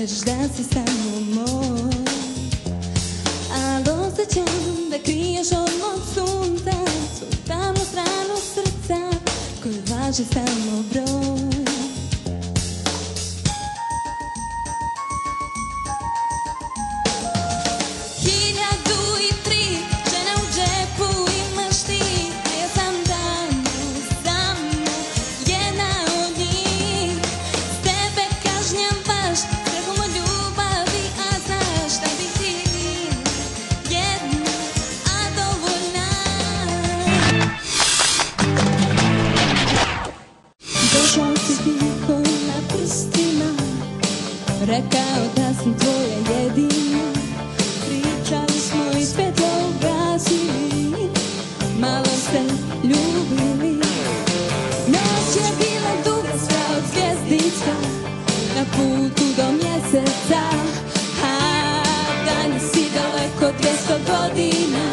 kažeš da si samo moj, ali osjećam da kriješ od mog sunca svoju tamnu stranu srca koju važi samo broj. Došao si tiho na prstima, rekao da sam tvoja jedina. Pričali smo i svjetlo ugasili, malo se ljubili. Noć je bila duga sva od zvjezdica, na putu do mjeseca, a danas si daleko 200 godina.